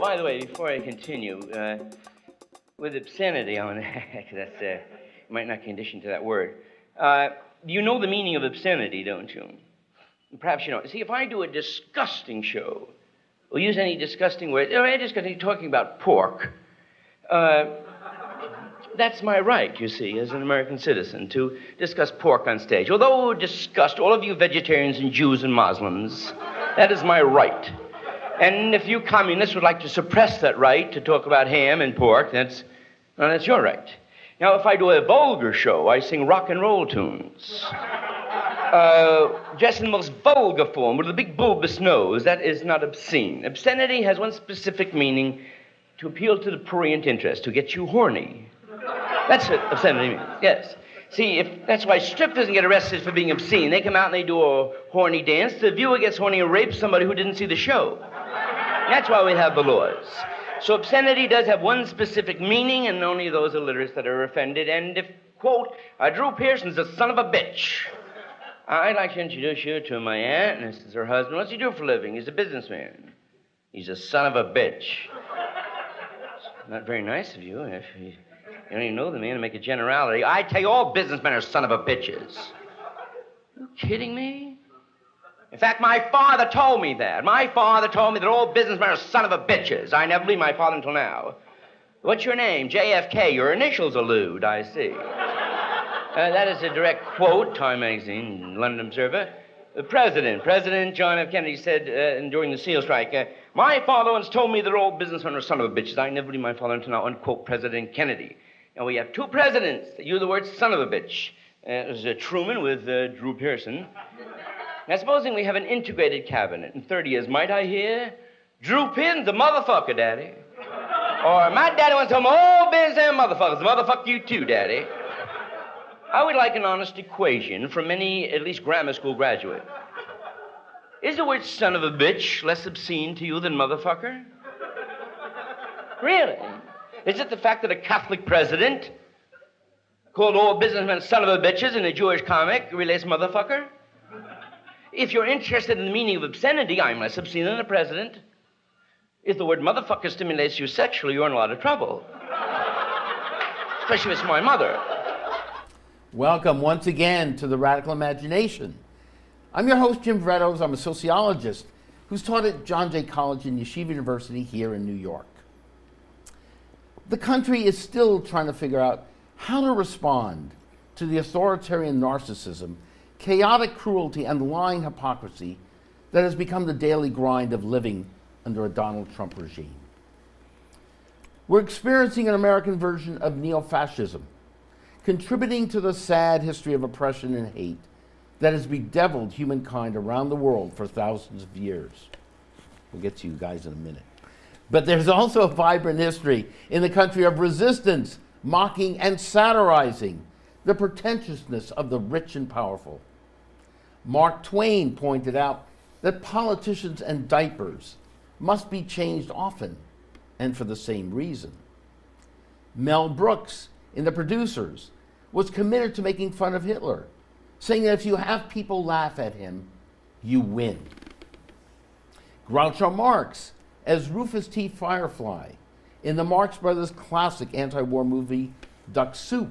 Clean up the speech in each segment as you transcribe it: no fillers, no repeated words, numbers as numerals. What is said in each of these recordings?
by the way, before I continue, with obscenity on that's, you might not condition to that word. You know the meaning of obscenity, don't you? Perhaps you don't. See, if I do a disgusting show, or use any disgusting word, or just going to be talking about pork, that's my right, you see, as an American citizen, to discuss pork on stage. Although disgust all of you vegetarians and Jews and Muslims, that is my right. And if you communists would like to suppress that right to talk about ham and pork, that's your right. Now, if I do a vulgar show, I sing rock and roll tunes. Dressed in the most vulgar form with a big bulbous nose, that is not obscene. Obscenity has one specific meaning: to appeal to the prurient interest, to get you horny. That's what obscenity means, yes. See, that's why strippers get arrested for being obscene. They come out and they do a horny dance. The viewer gets horny and rapes somebody who didn't see the show. That's why we have the laws. So obscenity does have one specific meaning, and only those illiterates that are offended. And if, quote, Drew Pearson's a son of a bitch, I'd like to introduce you to my aunt, and this is her husband. What's he do for a living? He's a businessman. He's a son of a bitch. It's not very nice of you. If you don't even know the man to make a generality. I tell you, all businessmen are son of a bitches. Are you kidding me? In fact, my father told me that. My father told me that all businessmen are son of a bitches. I never believed my father until now. What's your name? JFK. Your initials allude, I see. That is a direct quote, Time Magazine, London Observer. President John F. Kennedy said during the SEAL strike, my father once told me that all businessmen are son of a bitches. I never believed my father until now, unquote, President Kennedy. Now, we have two presidents that use the word son of a bitch. There's Truman with Drew Pearson. Now, supposing we have an integrated cabinet in 30 years, might I hear, Drew Pearson's a motherfucker, Daddy. Or my daddy once told me, all businessmen motherfuckers, motherfuck you too, Daddy. I would like an honest equation from any, at least grammar school graduate. Is the word son of a bitch less obscene to you than motherfucker? Really? Is it the fact that a Catholic president called all businessmen son of a bitches in a Jewish comic relates motherfucker? If you're interested in the meaning of obscenity, I'm less obscene than the president. If the word motherfucker stimulates you sexually, you're in a lot of trouble. Especially if it's my mother. Welcome once again to the Radical Imagination. I'm your host, Jim Vrettos. I'm a sociologist who's taught at John Jay College and Yeshiva University here in New York. The country is still trying to figure out how to respond to the authoritarian narcissism, chaotic cruelty, and lying hypocrisy that has become the daily grind of living under a Donald Trump regime. We're experiencing an American version of neo-fascism, contributing to the sad history of oppression and hate that has bedeviled humankind around the world for thousands of years. We'll get to you guys in a minute. But there's also a vibrant history in the country of resistance, mocking and satirizing the pretentiousness of the rich and powerful. Mark Twain pointed out that politicians and diapers must be changed often and for the same reason. Mel Brooks, in The Producers, was committed to making fun of Hitler, saying that if you have people laugh at him, you win. Groucho Marx, as Rufus T. Firefly, in the Marx Brothers' classic anti-war movie Duck Soup,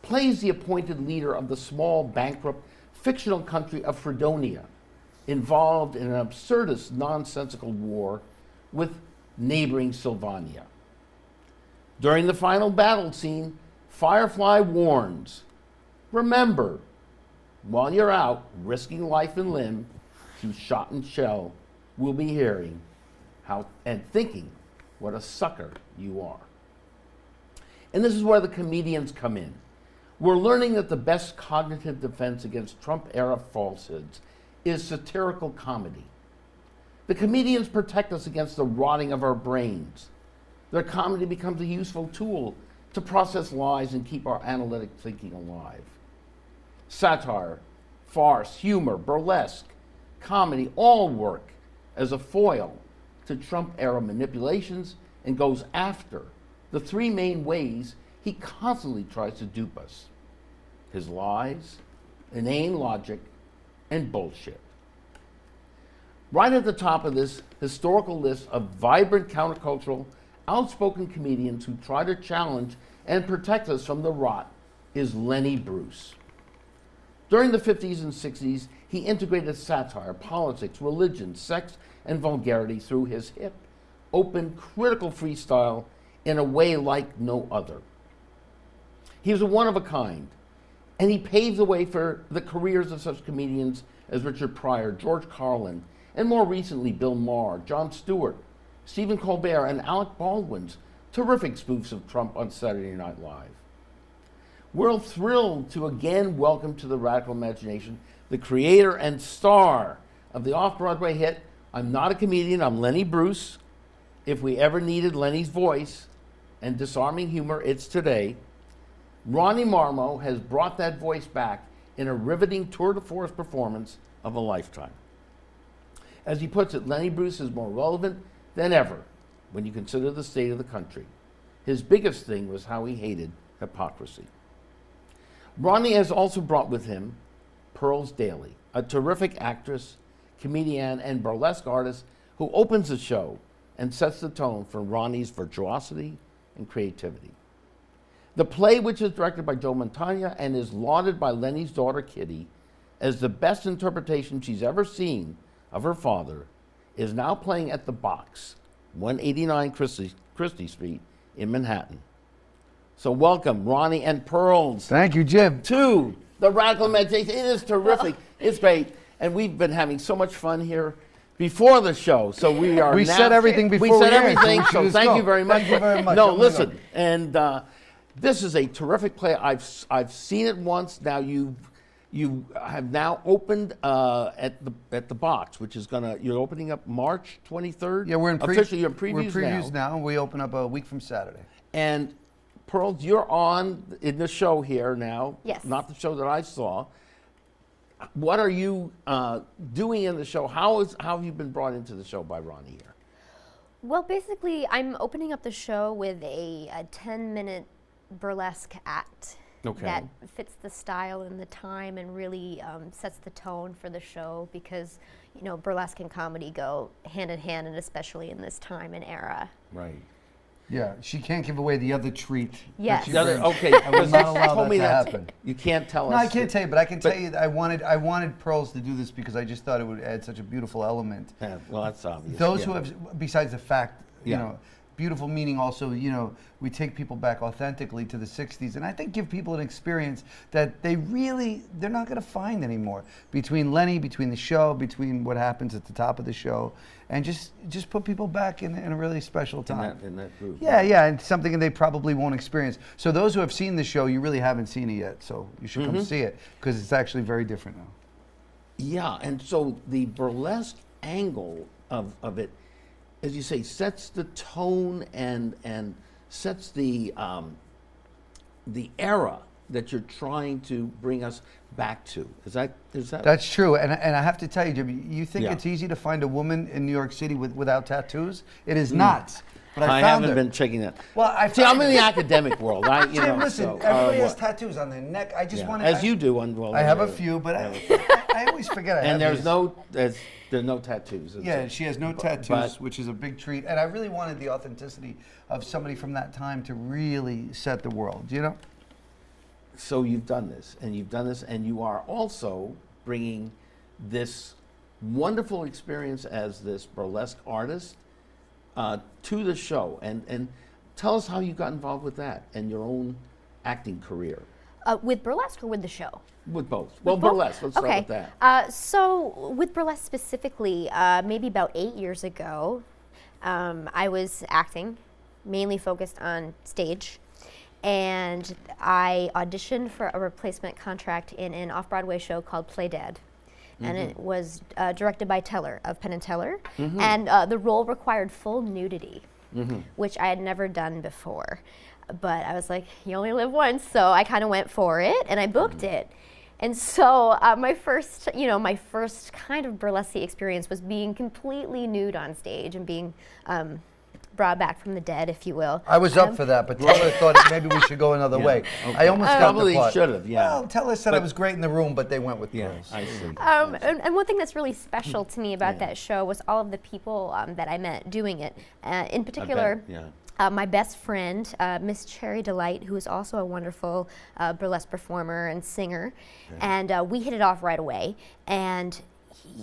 plays the appointed leader of the small, bankrupt, fictional country of Fredonia, involved in an absurdist, nonsensical war with neighboring Sylvania. During the final battle scene, Firefly warns, remember, while you're out risking life and limb through shot and shell, we'll be hearing how and thinking what a sucker you are. And this is where the comedians come in. We're learning that the best cognitive defense against Trump-era falsehoods is satirical comedy. The comedians protect us against the rotting of our brains. Their comedy becomes a useful tool to process lies and keep our analytic thinking alive. Satire, farce, humor, burlesque, comedy all work as a foil to Trump-era manipulations and goes after the three main ways he constantly tries to dupe us: his lies, inane logic, and bullshit. Right at the top of this historical list of vibrant countercultural, outspoken comedians who try to challenge and protect us from the rot is Lenny Bruce. During the 50s and 60s, he integrated satire, politics, religion, sex, and vulgarity through his hip, open, critical freestyle in a way like no other. He was a one of a kind, and he paved the way for the careers of such comedians as Richard Pryor, George Carlin, and more recently Bill Maher, Jon Stewart, Stephen Colbert, and Alec Baldwin's terrific spoofs of Trump on Saturday Night Live. We're thrilled to again welcome to the Radical Imagination the creator and star of the off-Broadway hit, I'm Not a Comedian, I'm Lenny Bruce. If we ever needed Lenny's voice and disarming humor, it's today. Ronnie Marmo has brought that voice back in a riveting tour de force performance of a lifetime. As he puts it, Lenny Bruce is more relevant than ever when you consider the state of the country. His biggest thing was how he hated hypocrisy. Ronnie has also brought with him Pearls Daly, a terrific actress, comedienne, and burlesque artist who opens the show and sets the tone for Ronnie's virtuosity and creativity. The play, which is directed by Joe Mantegna and is lauded by Lenny's daughter Kitty as the best interpretation she's ever seen of her father, is now playing at the Box, 189 Christie Street in Manhattan. So welcome, Ronnie and Pearls. Thank you, Jim. To the Radical Imagination. It is terrific. It's great. And we've been having so much fun here before the show. So we are We now, said everything before we said we aired, everything, so so thank you very much. Thank you very much. No, Oh my listen. God. And this is a terrific play. I've seen it once. Now you have now opened at the Box, which is you're opening up March 23rd. Yeah, we're in officially. You're in previews, we're previews now. We open up a week from Saturday. And Pearls, you're on in the show here now. Yes. Not the show that I saw. What are you doing in the show? How have you been brought into the show by Ronnie here? Well, basically, I'm opening up the show with a 10-minute burlesque act that fits the style and the time and really sets the tone for the show because, you know, burlesque and comedy go hand in hand, and especially in this time and era. Right. Yeah, she can't give away the other treat. Yes. That she The other- brings. okay, I will because not you allow told that me to that happen. you can't tell us. No, I can't tell you, but I can but- tell you that I wanted Pearls to do this because I just thought it would add such a beautiful element. Yeah, well, that's obvious. Those yeah. who have, besides the fact, you Yeah. know, beautiful meaning also, you know, we take people back authentically to the 60s and I think give people an experience that they're not going to find anymore. Between Lenny, between the show, between what happens at the top of the show, and just put people back in a really special time. in that group. Yeah, yeah, and something they probably won't experience. So those who have seen the show, you really haven't seen it yet, so you should come see it because it's actually very different now. Yeah, and so the burlesque angle of it, as you say, sets the tone and sets the era that you're trying to bring us back to. Is that? That's true, and I have to tell you, Jimmy, you think Yeah. it's easy to find a woman in New York City without tattoos? It is not. But I found haven't her. been checking that. Well, See, I'm in the academic world. Jim, listen, so, everybody has what? tattoos on their neck. I just want to. As you do. I have a few, but I always forget I have And there's these. no tattoos. It's Yeah, she has no tattoos, but- which is a big treat. And I really wanted the authenticity of somebody from that time to really set the world, you know? So you've done this, and you are also bringing this wonderful experience as this burlesque artist to the show. And tell us how you got involved with that and your own acting career. With burlesque or with the show? With both. Well, Both? burlesque. Let's start Okay. with that. So with burlesque specifically, maybe about 8 years ago, I was acting, mainly focused on stage. And I auditioned for a replacement contract in an off-Broadway show called Play Dead. And it was directed by Teller of Penn and Teller. And the role required full nudity, which I had never done before. But I was like, you only live once, so I kind of went for it, and I booked it. And so my first kind of burlesque experience was being completely nude on stage and being brought back from the dead, if you will. I was up for that, but Teller thought maybe we should go another way. Okay. I almost got the Probably part. should have, yeah. Well, Teller said I was great in the room, but they went with girls. I see. And one thing that's really special to me about that show was all of the people that I met doing it. In particular, my best friend, Miss Cherry Delight, who is also a wonderful burlesque performer and singer, and we hit it off right away. And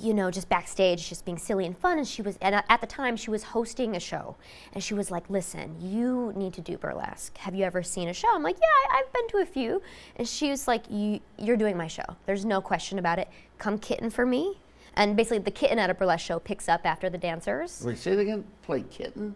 you know, just backstage, just being silly and fun. And she was, and at the time, she was hosting a show, and she was like, "Listen, you need to do burlesque. Have you ever seen a show?" I'm like, "Yeah, I've been to a few." And she was like, "You're doing my show. There's no question about it. Come kitten for me." And basically, the kitten at a burlesque show picks up after the dancers. Wait, say it again. Play kitten.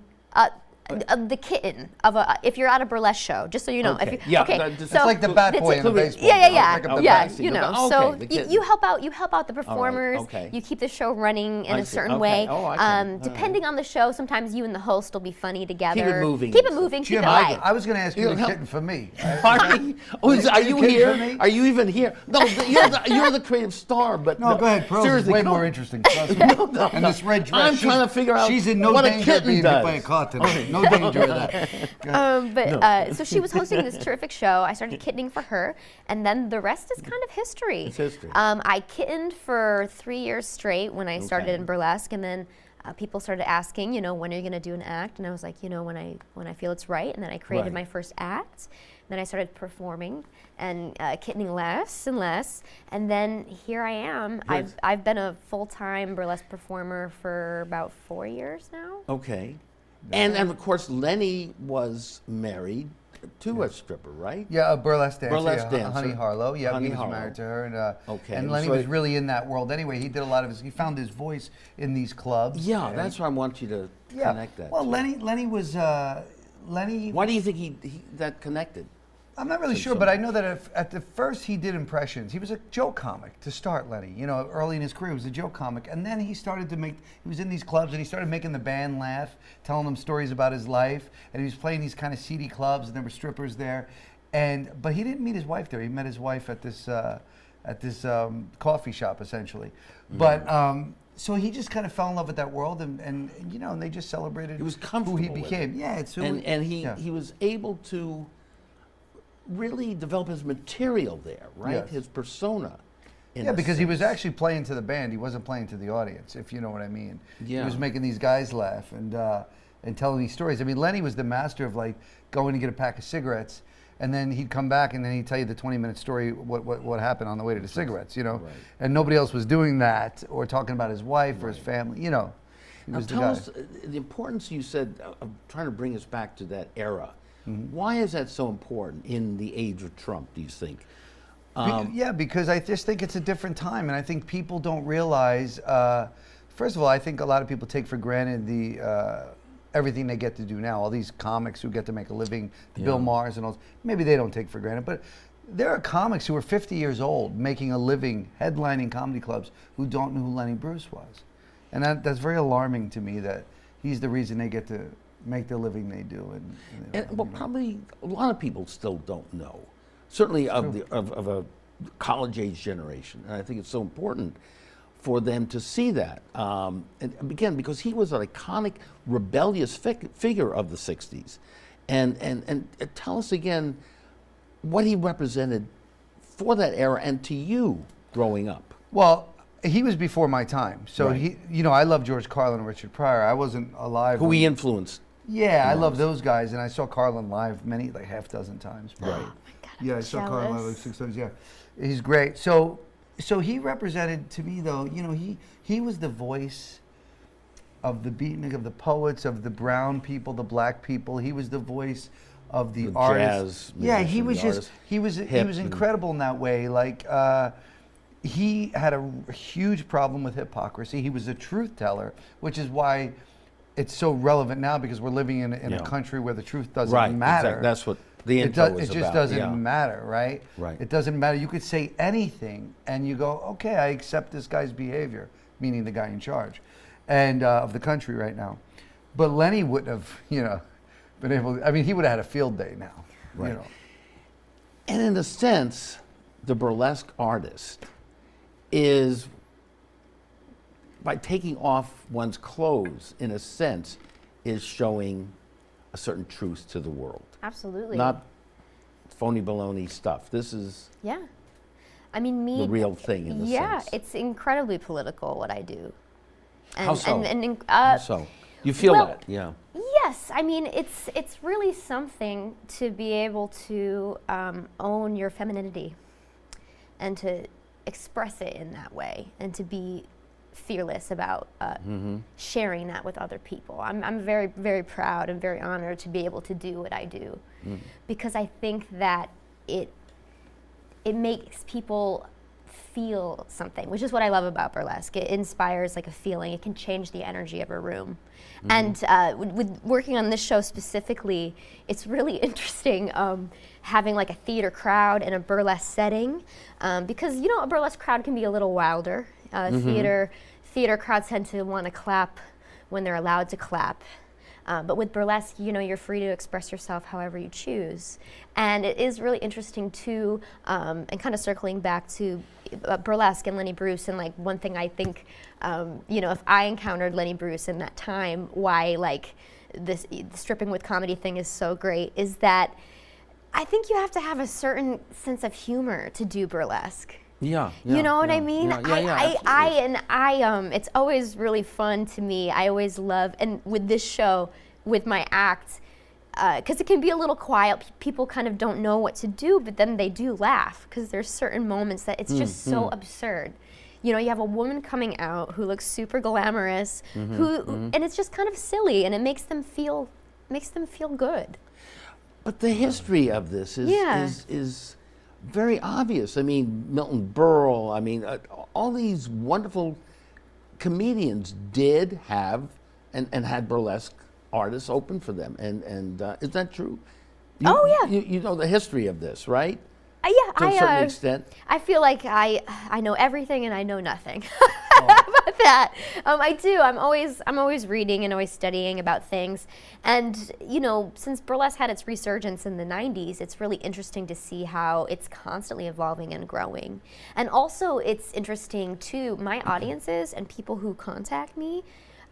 The kitten of a, if you're at a burlesque show, just so you know. Okay. If you, Yeah, okay, It's like the bat boy in the baseball. Yeah, Pick up the yeah. bat. You know, Okay, so the kitten. you help out the performers. okay. You keep the show running in I a see. certain Okay. way. Oh, I see. Depending on the show, sometimes you and the host will be funny together. Keep it moving. Keep it moving. Keep Jim, it light. I was going to ask you You to help- kitten for me. Are you kitten here? for me? Are you even here? No, you're the creative star, but No, go ahead. Pearl's is seriously, way come more on. interesting. Trust me. And this red dress. I'm trying to figure out She's in no what a danger of kitten being hit does. by a car today. No danger of that. So she was hosting this terrific show. I started kittening for her, and then the rest is kind of history. It's history. I kittened for 3 years straight when I started Okay. in burlesque, and then people started asking, you know, when are you going to do an act? And I was like, you know, when I feel it's right. And then I created Right. my first act. Then I started performing and kittening less and less, and then here I am. I've been a full-time burlesque performer for about 4 years now. Okay. And of course, Lenny was married to a stripper, right? Yeah, a burlesque dancer. Burlesque yeah, dancer. Honey Harlow. Yeah, Honey he was Harlow. married to her. And, Okay, and Lenny so was it- really in that world anyway. He did a lot of he found his voice in these clubs. Yeah, and that's why I want you to connect that. Well, to. Lenny was, Lenny, Why do you think he that connected? I'm not really So sure, but I know that at the first he did impressions. He was a joke comic to start, Lenny. You know, early in his career, he was a joke comic. And then he started to he was in these clubs and he started making the band laugh, telling them stories about his life. And he was playing these kind of seedy clubs and there were strippers there. But he didn't meet his wife there. He met his wife at this coffee shop, essentially. But so he just kind of fell in love with that world and you know, and they just celebrated He was who comfortable he with became. it. Yeah, it's who And he yeah. he was able to really develop his material there, right? Yes. His persona. in Yeah, a because he was sense. actually playing to the band. He wasn't playing to the audience, if you know what I mean. Yeah. He was making these guys laugh and telling these stories. I mean, Lenny was the master of like going to get a pack of cigarettes, and then he'd come back and then he'd tell you the 20-minute story what happened on the way to the cigarettes, you know. Right. And nobody else was doing that or talking about his wife or his family, you know. He Now was the tell guy. us the importance you said of trying to bring us back to that era. Mm-hmm. Why is that so important in the age of Trump, do you think? Yeah, because I just think it's a different time, and I think people don't realize. First of all, I think a lot of people take for granted the everything they get to do now. All these comics who get to make a living, the Bill Maher's and all. Maybe they don't take for granted, but there are comics who are 50 years old making a living, headlining comedy clubs, who don't know who Lenny Bruce was, and that's very alarming to me. That he's the reason they get to make the living they do. Well, probably a lot of people still don't know. Certainly of a college age generation, and I think it's so important for them to see that. And again, because he was an iconic, rebellious figure of the '60s, and tell us again what he represented for that era and to you growing up. Well, he was before my time, so Right. he, you know, I love George Carlin and Richard Pryor. I wasn't alive. Who when- he influenced. Yeah, I love those guys, and I saw Carlin live like half dozen times. Right. Oh my God, I'm Yeah, I saw Carlin live like jealous. 6 times. Yeah, he's great. So he represented to me, though. You know, he was the voice of the beatnik, of the poets, of the brown people, the black people. He was the voice of the artists. jazz Yeah, he musician, was the just artist, he was hip and- incredible in that way. Like he had a huge problem with hypocrisy. He was a truth teller, which is why it's so relevant now, because we're living in Yeah. a country where the truth doesn't Right, matter. exactly. That's what the It, intro does, is it just about. doesn't yeah. matter, right? Right. It doesn't matter. You could say anything, and you go, okay, I accept this guy's behavior, meaning the guy in charge, and of the country right now. But Lenny wouldn't have, you know, been able. I mean, he would have had a field day now. Right. You know. And in a sense, the burlesque artist is, by taking off one's clothes, in a sense, is showing a certain truth to the world. Absolutely. Not phony baloney stuff. This is Yeah. I mean, the real thing in the yeah, sense. it's incredibly political what I do. How so? And, How so? You feel well, that, yeah. Yes, I mean it's really something to be able to own your femininity and to express it in that way and to be fearless about sharing that with other people. I'm very, very proud and very honored to be able to do what I do because I think that it makes people feel something, which is what I love about burlesque. It inspires like a feeling. It can change the energy of a room. And with working on this show specifically, it's really interesting having like a theater crowd in a burlesque setting because you know a burlesque crowd can be a little wilder. Theater crowds tend to want to clap when they're allowed to clap. But with burlesque, you know, you're free to express yourself however you choose. And it is really interesting too, and kind of circling back to burlesque and Lenny Bruce, and like one thing I think, you know, if I encountered Lenny Bruce in that time, why like this stripping with comedy thing is so great, is that I think you have to have a certain sense of humor to do burlesque. Yeah, You know what I mean? absolutely. It's always really fun to me. I always love, and with this show, with my act, because it can be a little quiet. People kind of don't know what to do, but then they do laugh because there's certain moments that it's just so absurd. You know, you have a woman coming out who looks super glamorous, and it's just kind of silly, and it makes them feel good. But the history of this is very obvious. I mean, Milton Berle, I mean, all these wonderful comedians did have and had burlesque artists open for them. And is that true? You know the history of this, right? To a certain extent. I feel like I know everything and I know nothing. How about that? I do. I'm always reading and always studying about things. And you know, since burlesque had its resurgence in the 90s, it's really interesting to see how it's constantly evolving and growing. And also, it's interesting too. My audiences and people who contact me,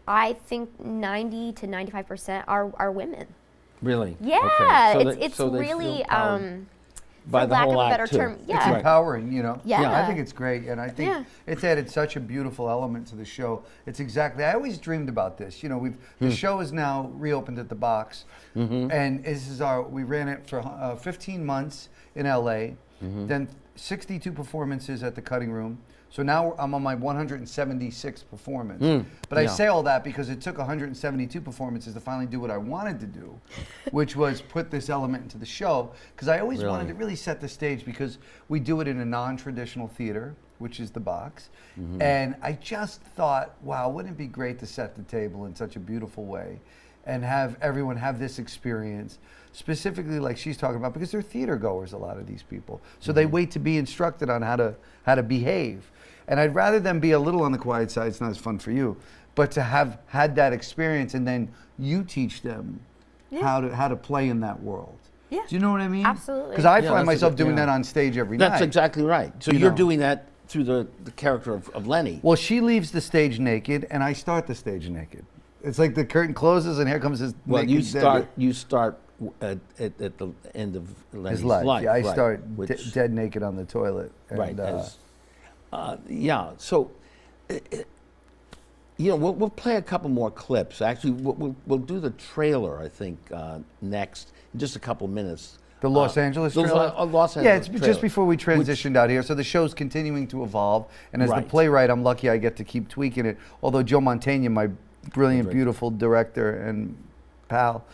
I think 90 to 95% are women. Really? Yeah, Okay. it's they really. feel by for the lack whole of a better act, too. term, It's yeah. empowering, you know. Yeah. I think it's great, and I think it's added such a beautiful element to the show. It's exactly. I always dreamed about this. You know, the show is now reopened at the Box, and this is we ran it for 15 months in LA, then 62 performances at the Cutting Room. So now I'm on my 176th performance. But I say all that because it took 172 performances to finally do what I wanted to do, which was put this element into the show. Because I always wanted to really set the stage because we do it in a non-traditional theater, which is the Box. And I just thought, wow, wouldn't it be great to set the table in such a beautiful way and have everyone have this experience, specifically like she's talking about, because they're theater goers, a lot of these people. So they wait to be instructed on how to behave. And I'd rather them be a little on the quiet side, it's not as fun for you, but to have had that experience and then you teach them how to play in that world. Yeah. Do you know what I mean? Absolutely. Because I find myself doing that on stage every night. That's exactly right. So you're doing that through the character of Lenny. Well, she leaves the stage naked and I start the stage naked. It's like the curtain closes and here comes his naked you start at the end of Lenny's his life. Yeah, I right, start dead naked on the toilet. And, right. So, you know, we'll play a couple more clips. Actually, we'll do the trailer, I think, next in just a couple minutes. The Los Angeles trailer? Los Angeles yeah, it's trailer. just before we transitioned out here. So the show's continuing to evolve. And as the playwright, I'm lucky I get to keep tweaking it. Although Joe Mantegna, my brilliant, beautiful director and pal,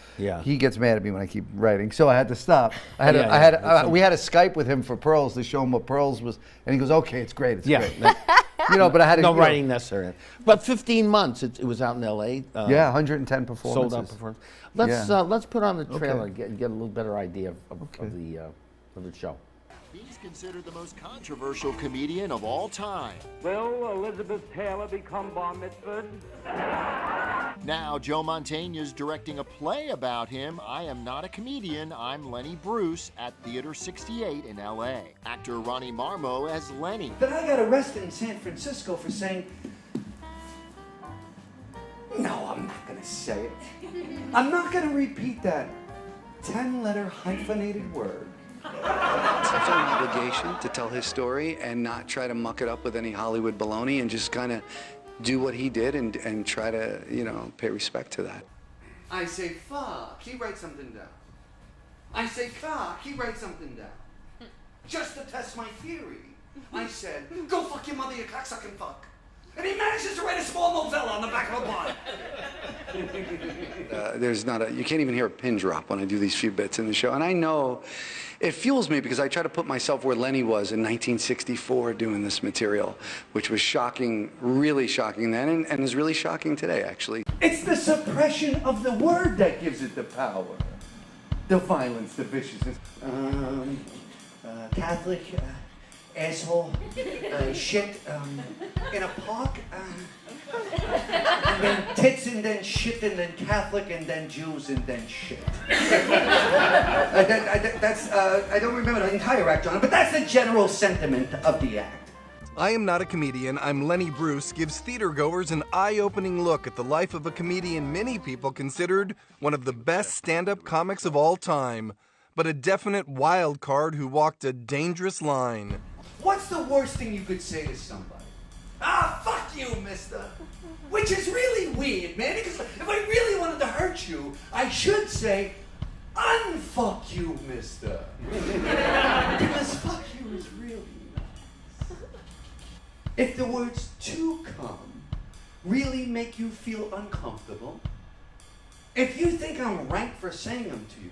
he gets mad at me when I keep writing. So I had to stop. We had a Skype with him for Pearls to show him what Pearls was. And he goes, okay, it's great. It's great. You know, but I had to... No writing necessary. But 15 months, it was out in L.A. 110 performances. Sold out performances. Let's put on the trailer and get a little better idea of the show. He's considered the most controversial comedian of all time. Will Elizabeth Taylor become bar mitzvahed? Now, Joe Mantegna's directing a play about him. I Am Not a Comedian, I'm Lenny Bruce at Theater 68 in L.A. Actor Ronnie Marmo as Lenny. Then I got arrested in San Francisco for saying, No, I'm not gonna say it. I'm not gonna repeat that 10-letter hyphenated word. It's an obligation to tell his story and not try to muck it up with any Hollywood baloney and just kind of do what he did and try to, you know, pay respect to that. I say fuck, he writes something down. I say cock, he writes something down. Just to test my theory, I said, go fuck your mother, you cocksucking fuck. And he manages to write a small novella on the back of a bond. You can't even hear a pin drop when I do these few bits in the show. And I know it fuels me because I try to put myself where Lenny was in 1964 doing this material, which was shocking, really shocking then, and is really shocking today, actually. It's the suppression of the word that gives it the power. The violence, the viciousness. Catholic, asshole, shit, in a park, and then tits and then shit and then Catholic and then Jews and then shit. I don't remember the entire act, John, but that's the general sentiment of the act. I Am Not a Comedian, I'm Lenny Bruce gives theatergoers an eye-opening look at the life of a comedian many people considered one of the best stand-up comics of all time, but a definite wild card who walked a dangerous line. What's the worst thing you could say to somebody? Ah, fuck you, mister. Which is really weird, man, because if I really wanted to hurt you, I should say, unfuck you, mister. Because fuck you is really nice. If the words to come really make you feel uncomfortable, if you think I'm rank for saying them to you,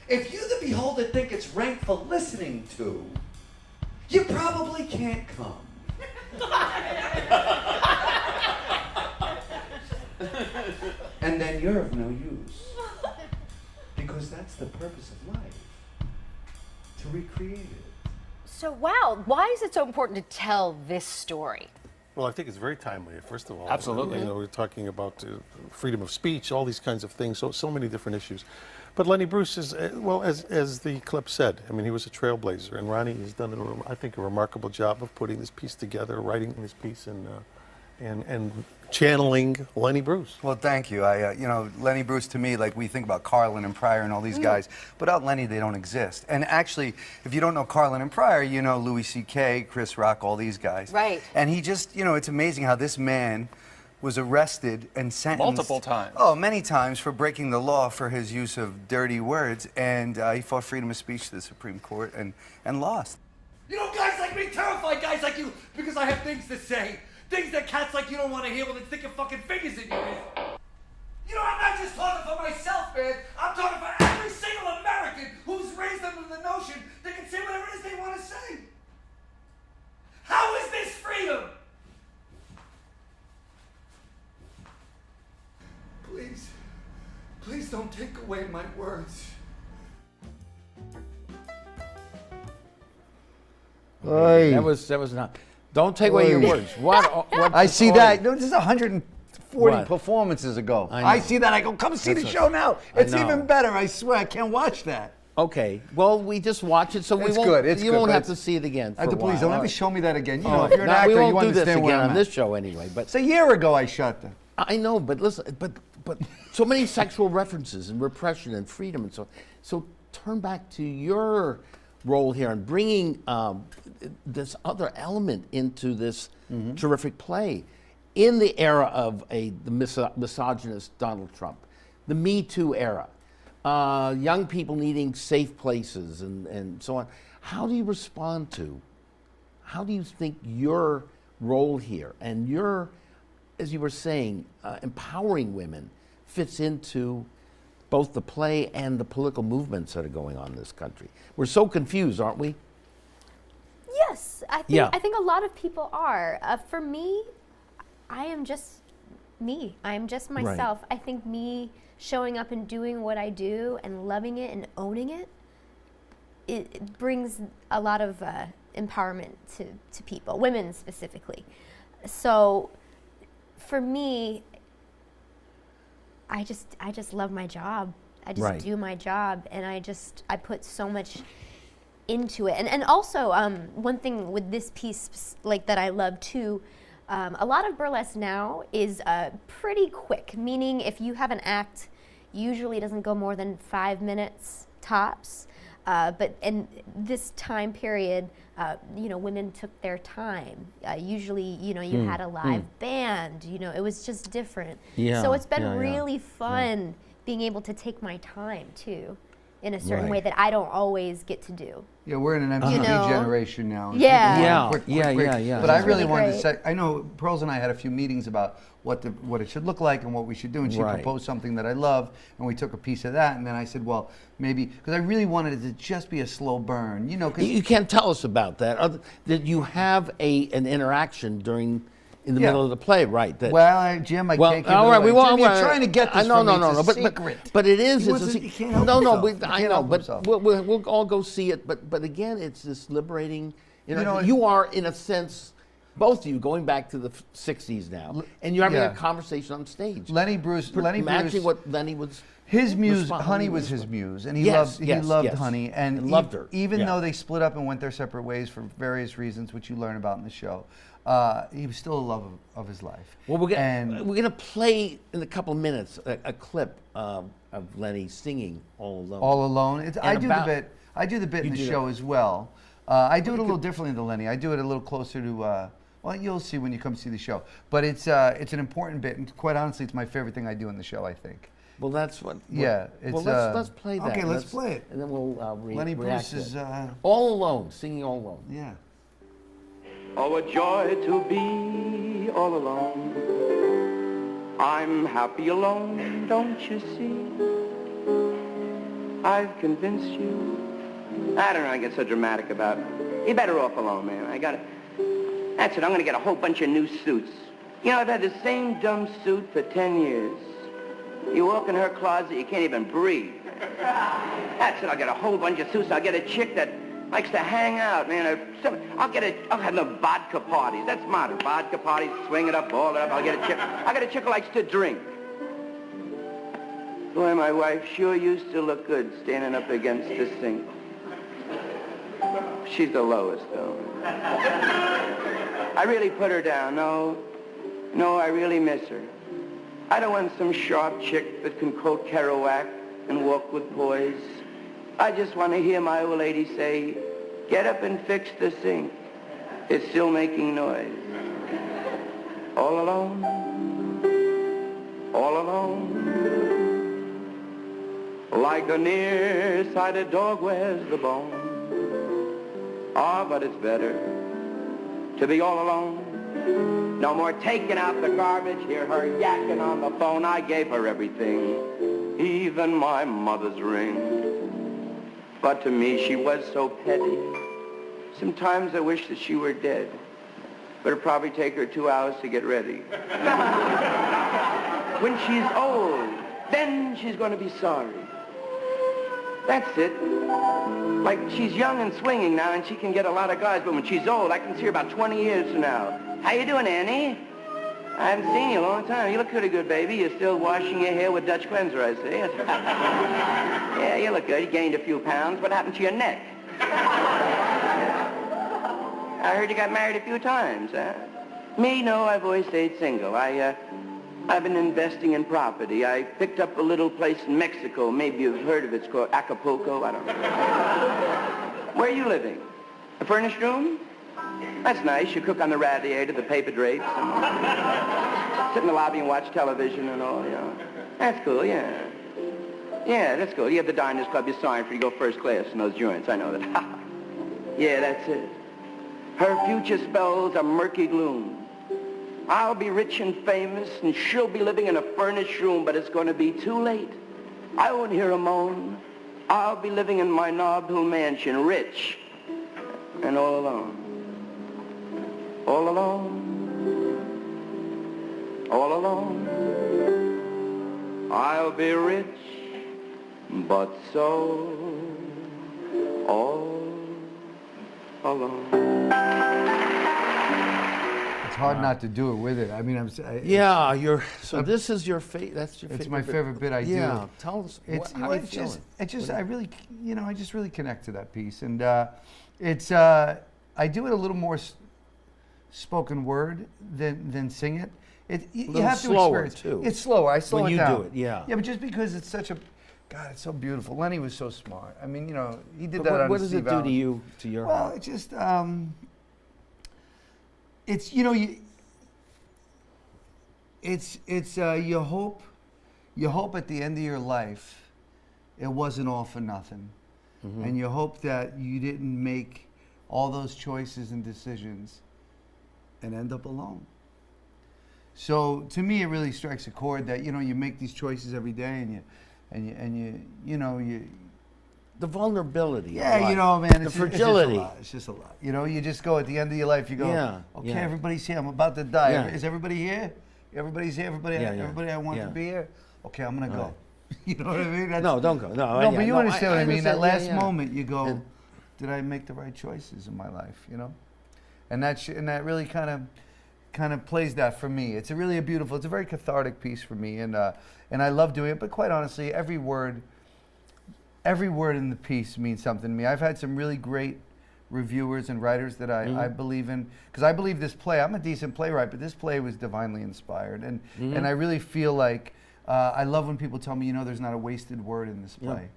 if you, the beholder, think it's rank for listening to, you probably can't come. And then you're of no use. Because that's the purpose of life. To recreate it. So, wow, why is it so important to tell this story? Well, I think it's very timely, first of all. Absolutely. You know, we're talking about freedom of speech, all these kinds of things, so many different issues. But Lenny Bruce is, well, as the clip said, I mean, he was a trailblazer, and Ronnie has done, I think, a remarkable job of putting this piece together, writing this piece, and channeling Lenny Bruce. Well, thank you. You know, Lenny Bruce, to me, like we think about Carlin and Pryor and all these guys, without Lenny, they don't exist. And actually, if you don't know Carlin and Pryor, you know Louis C.K., Chris Rock, all these guys. Right. And he just, you know, it's amazing how this man was arrested and sentenced multiple times. Oh, many times for breaking the law for his use of dirty words, and he fought freedom of speech to the Supreme Court and lost. You know, guys like me terrify guys like you because I have things to say, things that cats like you don't want to hear when they stick your fucking fingers in your ears. You know, I'm not just talking for myself, man. I'm talking for every single American who's raised under the notion they can say whatever it is they want to say. How is this freedom? Please don't take away my words. That was not. Don't take away your words. What I see that. This is 140 What? performances ago. I know. I see that. I go, come see the show now. It's even better. I swear. I can't watch that. Okay. Well, we just watch it, so we It's won't. good. It's you good, won't but have it's- to see it again. For a Please while. don't All ever right. show me that again. You All know, right. if you're an No, actor, we you won't do this understand where again I'm on at. this show anyway. But It's a year ago I shot them. I know, but listen, but so many sexual references and repression and freedom and so on. So turn back to your role here and bringing this other element into this terrific play in the era of the misogynist Donald Trump, the Me Too era, young people needing safe places and so on. How do you respond to, how do you think your role here and your, as you were saying, empowering women fits into both the play and the political movements that are going on in this country? We're so confused, aren't we? Yes, I think Yeah. I think a lot of people are. For me, I am just me. I'm just myself. I think me showing up and doing what I do and loving it and owning it, it brings a lot of empowerment to people, women specifically. So for me, I just love my job. I just do my job, and I put so much into it. And also, one thing with this piece, like that I love too, A lot of burlesque now is pretty quick, meaning if you have an act, usually it doesn't go more than 5 minutes tops. But in this time period, women took their time. Usually, you had a live band. It was just different. Yeah, so it's been yeah, yeah. really fun being able to take my time too, in a certain way that I don't always get to do. Yeah, we're in an MTV generation now. and Yeah. people Yeah, want quick, yeah, quick. yeah, yeah. But I It's really really wanted to great. say, I know Pearls and I had a few meetings about what it should look like and what we should do, and she Right. proposed something that I love, and we took a piece of that, and then I said, well, maybe, because I really wanted it to just be a slow burn, because You can't tell us about that. Did you have an interaction in the Yeah. middle of the play, right? well, Jim, I Well, can't give all it right, away. we won't. Jim, you're trying to get this no, from no, me. no, It's no. a But secret. it is. He It's a wasn't- he secret. can't help No, himself. He I can't know. help But himself. we'll all go see it. But again, it's this liberating. know, You are, in a sense, both of you going back to the '60s now, and you're having yeah. a conversation on stage. Lenny Bruce, matching what Lenny was. his muse, responding Honey was with. his muse, and he Yes, loved yes. Honey, and And loved her. Even Yeah. though they split up and went their separate ways for various reasons, which you learn about in the show, he was still a love of his life. Well, we're And- gonna play in a couple of minutes a clip of Lenny singing "All Alone." All Alone. I do about- the bit in the do show that. as well. I do it a little differently than Lenny. I do it a little closer to. Well, you'll see when you come see the show. But it's an important bit, and quite honestly, it's my favorite thing I do in the show. I think. Well, that's what. Yeah, Well, it's, let's play that. okay, let's play it. and then we'll Lenny react Bruce to is. it. All Alone, singing All Alone. Yeah. Oh, a joy to be all alone. I'm happy alone, don't you see? I've convinced you. I don't know, I get so dramatic about it. You're better off alone, man. That's it, I'm gonna get a whole bunch of new suits. I've had the same dumb suit for 10 years. You walk in her closet, you can't even breathe. That's it, I'll get a whole bunch of suits. I'll get a chick that likes to hang out, man. I'll have the vodka parties. That's modern. Vodka parties, swing it up, ball it up. I'll get a chick who likes to drink. Boy, my wife sure used to look good standing up against the sink. She's the lowest, though. I really put her down. No, I really miss her. I don't want some sharp chick that can quote Kerouac and walk with poise. I just want to hear my old lady say, get up and fix the sink. It's still making noise. All alone, all alone. Like a near-sighted dog wears the bone. But it's better to be all alone. No more taking out the garbage, hear her yakking on the phone. I gave her everything, even my mother's ring. But to me, she was so petty. Sometimes I wish that she were dead. But it'd probably take her 2 hours to get ready. When she's old, then she's going to be sorry. That's it. Like, she's young and swinging now, and she can get a lot of guys, but when she's old, I can see her about 20 years from now. How you doing, Annie? I haven't seen you in a long time. You look pretty good, baby. You're still washing your hair with Dutch cleanser, I see. Yeah, you look good. You gained a few pounds. What happened to your neck? I heard you got married a few times, huh? Me, no, I've always stayed single. I've been investing in property. I picked up a little place in Mexico. Maybe you've heard of it. It's called Acapulco. I don't know. Where are you living? A furnished room? That's nice. You cook on the radiator, the paper drapes. And sit in the lobby and watch television and all, That's cool, yeah. Yeah, that's cool. You have the Diners Club. You're sorry for you go first class in those joints. I know that. Yeah, that's it. Her future spells a murky gloom. I'll be rich and famous, and she'll be living in a furnished room, but it's going to be too late. I won't hear a moan. I'll be living in my Nob Hill mansion, rich and all alone. All alone. All alone. I'll be rich, but so all alone. It's hard not to do it with it. I mean, This is your favorite. That's your favorite. It's my favorite bit I do. Yeah, tell us. How you feeling? I really connect to that piece, and I do it a little more spoken word than sing it. You little have to slower, experience. too. It's slower. I slow When it you down. do it, yeah. Yeah, but just because it's such a, God, it's so beautiful. Lenny was so smart. I mean, he did But that on what does Steve it do to Allen. you, to your Well, heart? it just, you hope at the end of your life it wasn't all for nothing. And you hope that you didn't make all those choices and decisions and end up alone. So to me, it really strikes a chord that, you make these choices every day and you The vulnerability. yeah, of life. man, The it's fragility. It's just a lot. You just go at the end of your life, you go, Yeah, okay, yeah. everybody's here. I'm about to die. Yeah. Is everybody here? Everybody's here. Everybody I want to Yeah. be here. Okay, I'm gonna go. Right. You know what I mean? No, don't go. No, No, but you understand what I mean. That understand. last moment, you go, And- did I make the right choices in my life? And that really kind of plays that for me. It's a very cathartic piece for me, and I love doing it. But quite honestly, every word in the piece means something to me. I've had some really great reviewers and writers that I believe in, because I believe this play. I'm a decent playwright, but this play was divinely inspired, and I really feel like I love when people tell me, there's not a wasted word in this play,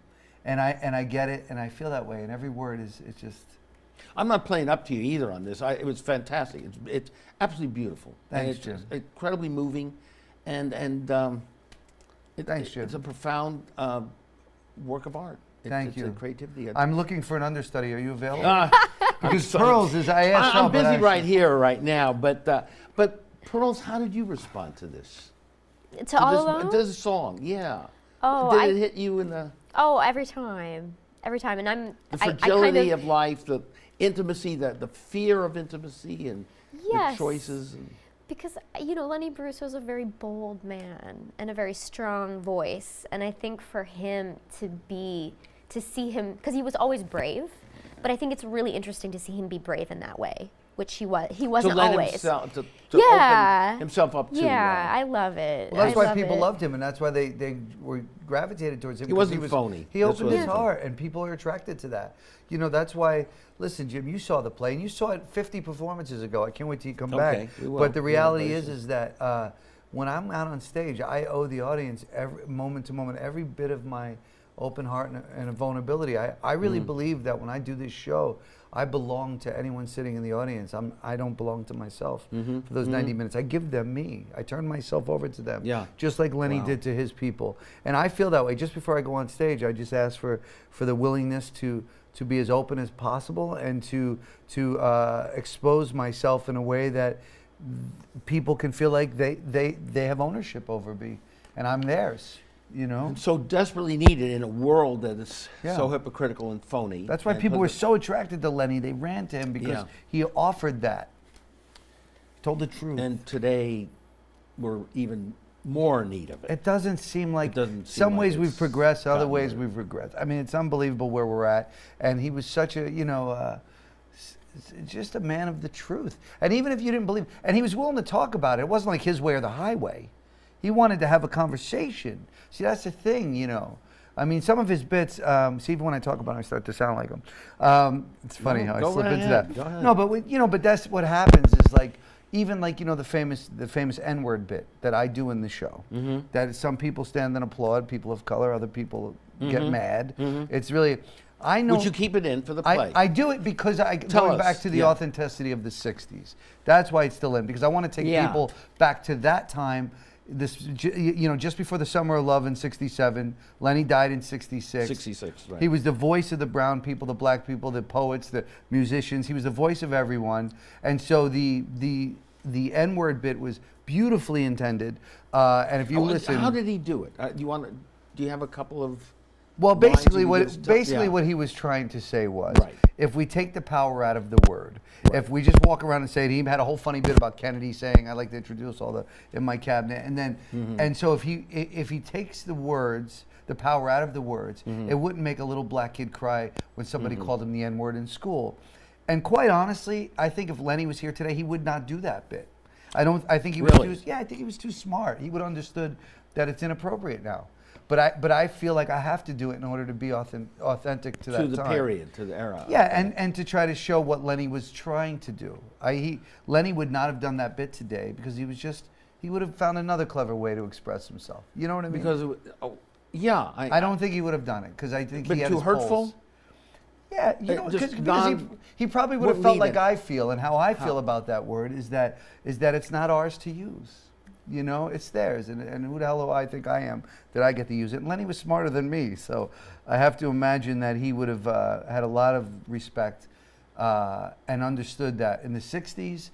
and I get it, and I feel that way, and every word it's just. I'm not playing up to you either on this. It was fantastic. It's absolutely beautiful. Thanks, and Jim. it's incredibly moving, and Thanks, Jim. It's a profound work of art. Thank it's you. A creativity. I'm looking for an understudy. Are you available? Because Pearls is I asked. I'm busy right here, right now. But Pearls, how did you respond to this? To All Alone? This song, yeah. Oh, did it hit you in the? Oh, every time, and The fragility of life, the intimacy, the fear of intimacy, and Yes. the choices. And Because, Lenny Bruce was a very bold man and a very strong voice. And I think for him to see him, because he was always brave, but I think it's really interesting to see him be brave in that way, which he wasn't to let always. Himself, to Yeah. open himself up to. Yeah, I love it. Well, that's I why love people it. loved him, and that's why they were gravitated towards him. He because wasn't phony. He This opened his wasn't phony. heart, and people are attracted to that. That's why. Listen, Jim, you saw the play, and you saw it 50 performances ago. I can't wait till you come back. We will. But the We will reality very is soon. that when I'm out on stage, I owe the audience every moment to moment, every bit of my open heart and vulnerability. I really believe that when I do this show, I belong to anyone sitting in the audience. I don't belong to myself for those 90 minutes. I give them me. I turn myself over to them. Yeah. Just like Lenny did to his people. And I feel that way. Just before I go on stage, I just ask for the willingness to be as open as possible and to expose myself in a way that people can feel like they have ownership over me and I'm theirs. And so desperately needed in a world that is Yeah. so hypocritical and phony. That's why And people put were the- so attracted to Lenny. They ran to him because he offered that. Told the truth. And today, we're even more in need of it. It doesn't seem like, It doesn't seem some like ways we've it's progressed, other gotten ways better. we've regressed. I mean, it's unbelievable where we're at. And he was such a, just a man of the truth. And even if you didn't believe, and he was willing to talk about it. It wasn't like his way or the highway. He wanted to have a conversation. See, that's the thing, I mean, some of his bits, see, even when I talk about him, I start to sound like him. It's funny how I go slip right into ahead, that. go ahead. No, but that's what happens is like, even like, the famous N-word bit that I do in the show. That some people stand and applaud, people of color, other people get mad. It's really, I know. Would you keep it in for the play? I do it because going back to the authenticity of the 60s. That's why it's still in, because I want to take people back to that time. Just before the Summer of Love in '67, Lenny died in '66. 66, right. He was the voice of the brown people, the black people, the poets, the musicians. He was the voice of everyone. And so the N-word bit was beautifully intended. And if you listen, how did he do it? Do you have a couple of? well, lines basically, you what just tell- what he was trying to say was, Right. if we take the power out of the word, if we just walk around and say it, he had a whole funny bit about Kennedy saying, "I'd like to introduce all the in my cabinet," and then, and so if he takes the words, the power out of the words, it wouldn't make a little black kid cry when somebody called him the N-word in school. And quite honestly, I think if Lenny was here today, he would not do that bit. I think he was Really? I think he was too smart. He would have understood that it's inappropriate now. But I feel like I have to do it in order to be authentic to that To the time. period, to the era. Yeah, and to try to show what Lenny was trying to do. Lenny would not have done that bit today because he would have found another clever way to express himself. You know what I mean? Because, yeah. I don't think he would have done it because I think But he had too his hurtful? pulse. Yeah, Just because he probably would have felt like lead it. I feel, and how I feel about that word is that it's not ours to use. You know, it's theirs, and who the hell do I think I am that I get to use it? And Lenny was smarter than me, so I have to imagine that he would have had a lot of respect and understood that in the 60s,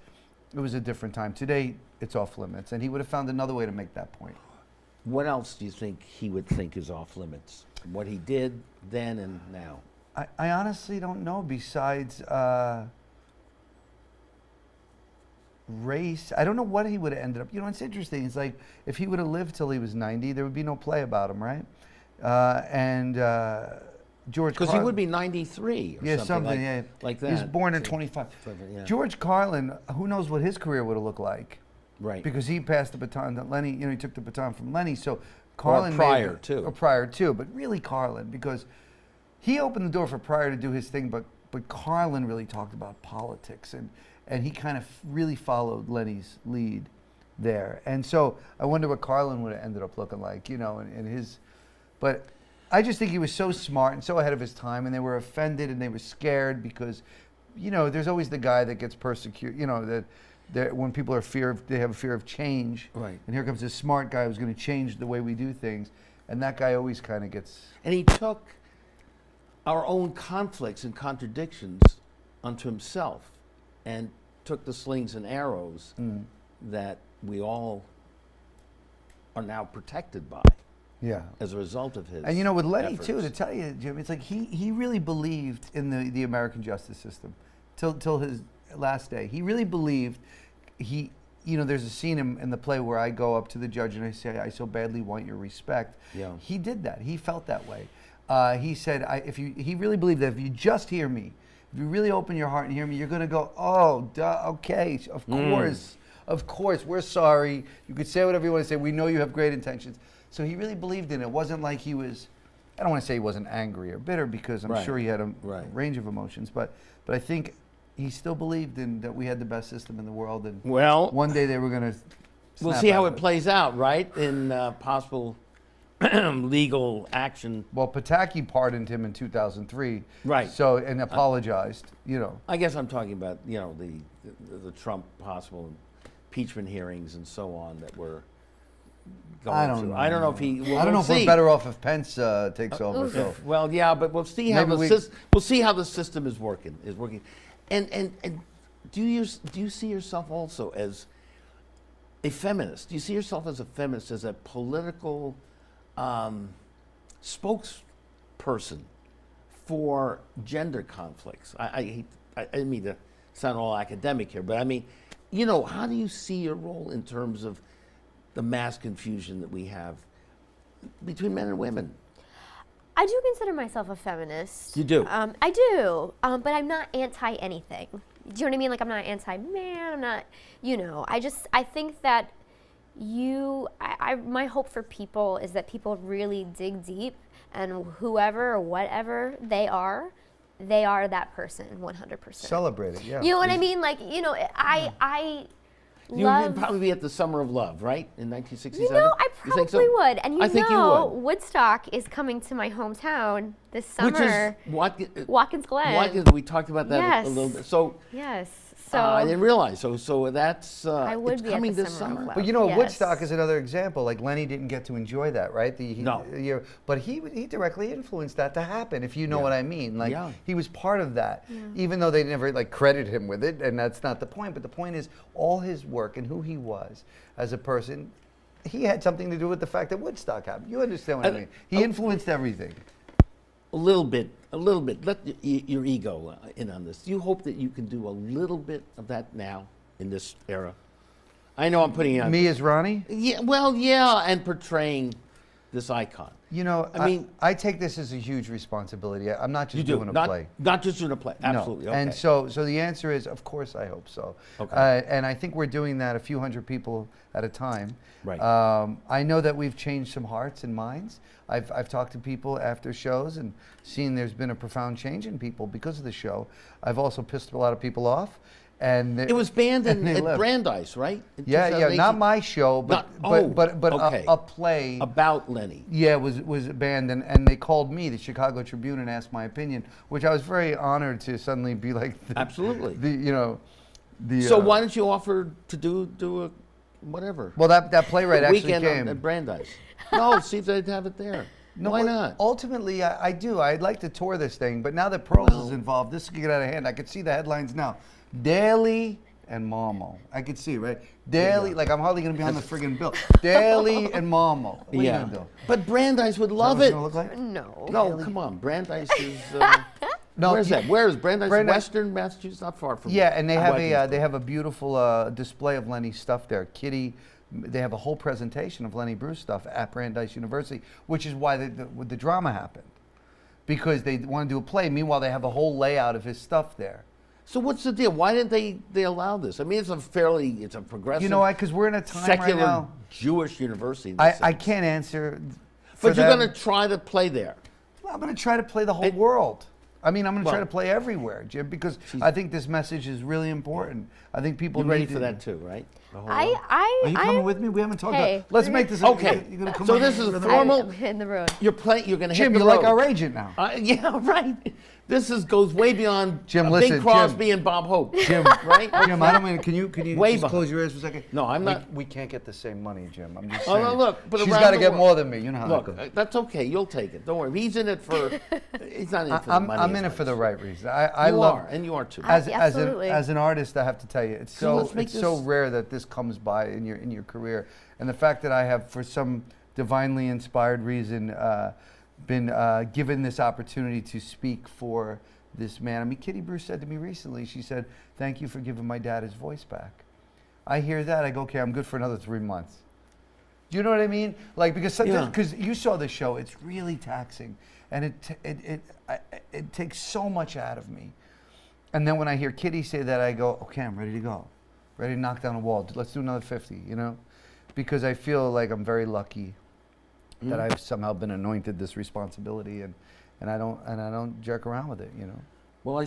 it was a different time. Today, it's off limits, and he would have found another way to make that point. What else do you think he would think is off limits? What he did then and now? I honestly don't know besides race. I don't know what he would have ended up. You know, it's interesting. It's like if he would have lived till he was 90, there would be no play about him, right? George Because he would be 93 or something like that. He was born in 25. Yeah. George Carlin, who knows what his career would have looked like? Right. Because he passed the baton to Lenny. You know, he took the baton from Lenny. So Carlin Or prior too. but really Carlin, because he opened the door for Pryor to do his thing, but Carlin really talked about politics, and he kind of really followed Lenny's lead there. And so I wonder what Carlin would have ended up looking like, you know, in his, but I just think he was so smart and so ahead of his time, and they were offended and they were scared because, you know, there's always the guy that gets persecuted, you know, that when people they have a fear of change. Right. And here comes this smart guy who's going to change the way we do things, and that guy always kind of gets. And he took our own conflicts and contradictions unto himself and took the slings and arrows that we all are now protected by. Yeah. As a result of his And you know, with Lenny efforts. too, to tell you, Jim, it's like he really believed in the American justice system till his last day. He really believed. You know, there's a scene in the play where I go up to the judge and I say, "I so badly want your respect." Yeah. He did that. He felt that way. He said, he really believed that if you just hear me, if you really open your heart and hear me, you're going to go, "Oh, duh, okay, of course, we're sorry. You could say whatever you want to say. We know you have great intentions." So he really believed in it. It wasn't like he was, I don't want to say he wasn't angry or bitter, because I'm sure he had a range of emotions, but I think he still believed in that we had the best system in the world, and one day they were going to. We'll see how it plays out, right? In possible legal action. Well, Pataki pardoned him in 2003. Right. So, and apologized, you know. I guess I'm talking about, you know, the Trump possible impeachment hearings and so on that were going I don't through. know. I don't know if he. Well, I don't know if we're better off if Pence takes over. So. Well, yeah, but we'll see how we'll see how the system is working. And do you see yourself also as a feminist? Do you see yourself as a feminist, as a political spokesperson for gender conflicts? I didn't mean to sound all academic here, but I mean, you know, how do you see your role in terms of the mass confusion that we have between men and women? I do consider myself a feminist. You do? I do, but I'm not anti-anything. Do you know what I mean? Like, I'm not anti-man, I'm not, you know, I think that my hope for people is that people really dig deep, and whoever or whatever they are that person 100%. Celebrate it, yeah. You know what I mean? Like, you know, I You'd probably be at the Summer of Love, right? In 1967? You know, I probably would. And I think you would. Woodstock is coming to my hometown this summer. Which is Watkins Glen. Watkins, we talked about that a little bit. So yes. So I didn't realize. So that's I would it's be coming at the this summer. But you know, Woodstock is another example. Like, Lenny didn't get to enjoy that, right? No. But he directly influenced that to happen, if you know what I mean. Like, he was part of that, even though they never like credit him with it, and that's not the point. But the point is, all his work and who he was as a person, he had something to do with the fact that Woodstock happened. You understand what I mean? He influenced everything. A little bit. Let your ego in on this. Do you hope that you can do a little bit of that now in this era? I know I'm putting you on. Me as Ronnie? Yeah, well, yeah, and portraying this icon. You know, I mean, I take this as a huge responsibility. I'm not you just do doing a not, play. not just doing a play. Absolutely. No. Okay. And so the answer is, of course, I hope so. Okay. And I think we're doing that a few hundred people at a time. Right. I know that we've changed some hearts and minds. I've talked to people after shows and seen there's been a profound change in people because of the show. I've also pissed a lot of people off. And it was banned at left. Brandeis, right? In Yeah, 2018? not my show, but okay. a play about Lenny. Yeah, was banned, and they called me, the Chicago Tribune, and asked my opinion, which I was very honored to suddenly be like, Absolutely. So why don't you offer to do a whatever? Well, that playwright actually weekend came. at Brandeis. No, see if they'd have it there. No, why not? Ultimately, I do. I'd like to tour this thing, but now that Pearls is involved, this could get out of hand. I could see the headlines now. Daly and Marmo. I could see, right? Daly, like I'm hardly going to be on the friggin' bill. Daly and Marmo. What are you going to do? But Brandeis would love Is it. that what it's gonna look like? No. No, come on. Brandeis is. No, where's that? Where is Brandeis? Brandeis- Western Massachusetts, not far from. Yeah, and they have Westminster. they have a beautiful display of Lenny's stuff there. Kitty, they have a whole presentation of Lenny Bruce stuff at Brandeis University, which is why the drama happened, because they want to do a play. Meanwhile, they have a whole layout of his stuff there. So what's the deal? Why didn't they allow this? I mean, it's a progressive. You know why? Because we're in a time secular right now. Jewish university. in I sense. can't answer. For But you're them. going to try to play there. Well, I'm going to try to play the whole world. I mean, I'm going to try Well, to play everywhere, Jim, because I think this message is really important. I think people You're ready need for that too, right? Are you coming with me? We haven't talked Hey. about. Let's make this. Okay. You're gonna come So on this with is the- formal. I'm in the road. You're playing. You're going to hit Jim, the you're road. like our agent now. Yeah, right. This goes way beyond Jim, Bing listen, Crosby Jim. and Bob Hope. Jim, right? Jim, I don't mean. Can you Way just behind. close your ears for a second? No, I'm not. We can't get the same money, Jim. I'm just Oh, saying. no, look, but she's around got to the get world- more than me. You know how Look, that goes. that's okay. You'll take it. Don't worry. He's in it for. He's not in it for the money. I'm as in it much. for the right reason. I You love. are, and you are too. Absolutely. As an artist, I have to tell you, it's So let's so make it's so this- rare that this comes by in your career, and the fact that I have, for some divinely inspired reason, been given this opportunity to speak for this man. I mean, Kitty Bruce said to me recently, she said, "Thank you for giving my dad his voice back." I hear that, I go, "Okay, I'm good for another 3 months." Do you know what I mean? Like, because sometimes, because you saw the show, it's really taxing, and it takes so much out of me. And then when I hear Kitty say that, I go, "Okay, I'm ready to go, ready to knock down a wall. Let's do another 50." You know, because I feel like I'm very lucky that I've somehow been anointed this responsibility, and I don't jerk around with it. You know. Well,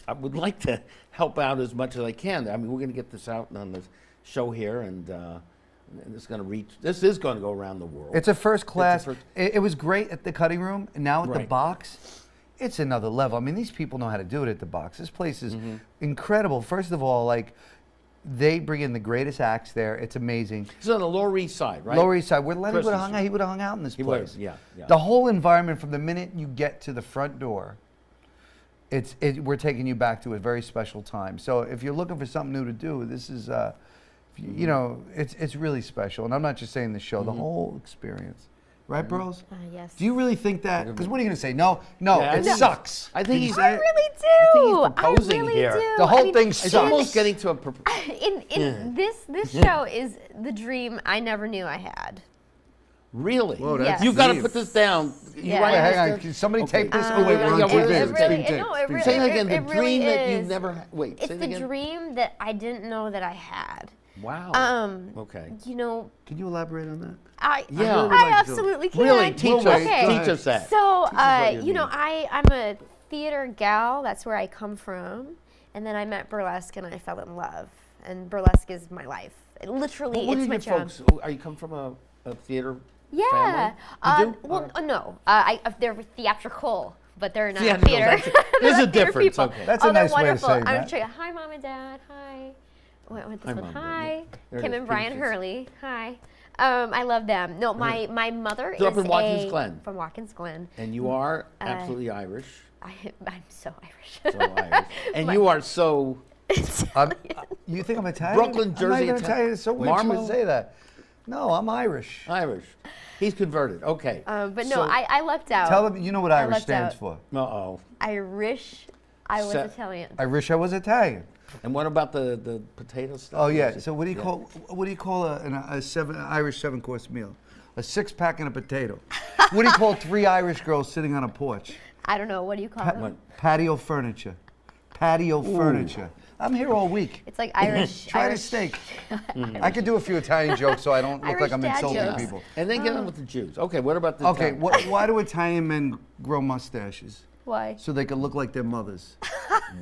I would like to help out as much as I can. I mean, we're going to get this out on the show here, and it's going to reach. This is going to go around the world. It's a first class. first- It was great at the cutting room, and now at the Right. box, it's another level. I mean, these people know how to do it at the box. This place is incredible. First of all, like, they bring in the greatest acts there. It's amazing. It's on the Lower East Side, right? Lower East Side, where Lenny would Preston have hung Street. out, he would have hung out in this He place. would, yeah. The whole environment from the minute you get to the front door, we're taking you back to a very special time. So if you're looking for something new to do, this is, you know, it's really special. And I'm not just saying the show, the whole experience. Right, Burles? Yes. Do you really think that? Because what are you going to say? No, Yeah, it sucks. I think Did you he's. say I it? really I think do. he's proposing I really here. do. The whole I mean, thing It's sucks. almost getting to a. This show is the dream I never knew I had. Really? Whoa, that's You've got to deep. put this down. You Yeah. write Wait, this hang on. down? Can somebody Okay. tape this? Oh, wait, we're on yeah, TV. where is It's it? being really, taped. no, It's it being really- Say taped. it again. The it really dream that you is. never. Wait. It's say it the again. dream that I didn't know that I had. Wow. Okay. You know, Can you elaborate on that? I Yeah. like to. absolutely can. Really, teach us. Okay. Teach us that. So, what you you know, mean. I'm a theater gal. That's where I come from. And then I met Burlesque and I fell in love. And Burlesque is my life. What It's are my your job. folks? Are you come from a theater? Yeah. family? You do? Well, no. They're theatrical, but they're not Theatrical, theater. that's it. They're There's not a theater difference, people. okay. That's a Oh, they're nice way to wonderful. say I'm that. sure. Hi, Mom and Dad. Hi. Went with this Hi, one. Mom and Dad. Hi. There Kim it and is. Brian Pictures. Hurley. Hi. I love them. No, my mother They're is up in Watkins Glen. from Watkins Glen. And you are absolutely Irish. I'm so Irish. So Irish. And you are so. You think I'm Italian? Brooklyn, I'm not Jersey, even Ita- Italian. It's so weird for you Marmo? to say that. No, I'm Irish. Irish. He's converted. Okay. But no, So- I lucked out. Tell them, you know what Irish left stands out. for. Uh-oh. I wish I was Se- Italian. I wish I was Italian. And what about the potato stuff? Oh yeah. So what do you call an Irish 7-course meal? a 6-pack and a potato. What do you call 3 Irish girls sitting on a porch? I don't know. What do you call them? Patio furniture. Patio furniture. I'm here all week. It's like Irish. Try the steak. I could do a few Italian jokes so I don't look like I'm Irish dad insulting jokes. people. And then get on with the Jews. Okay, what about the Okay, Italian? why do Italian men grow mustaches? Why? So they can look like their mothers.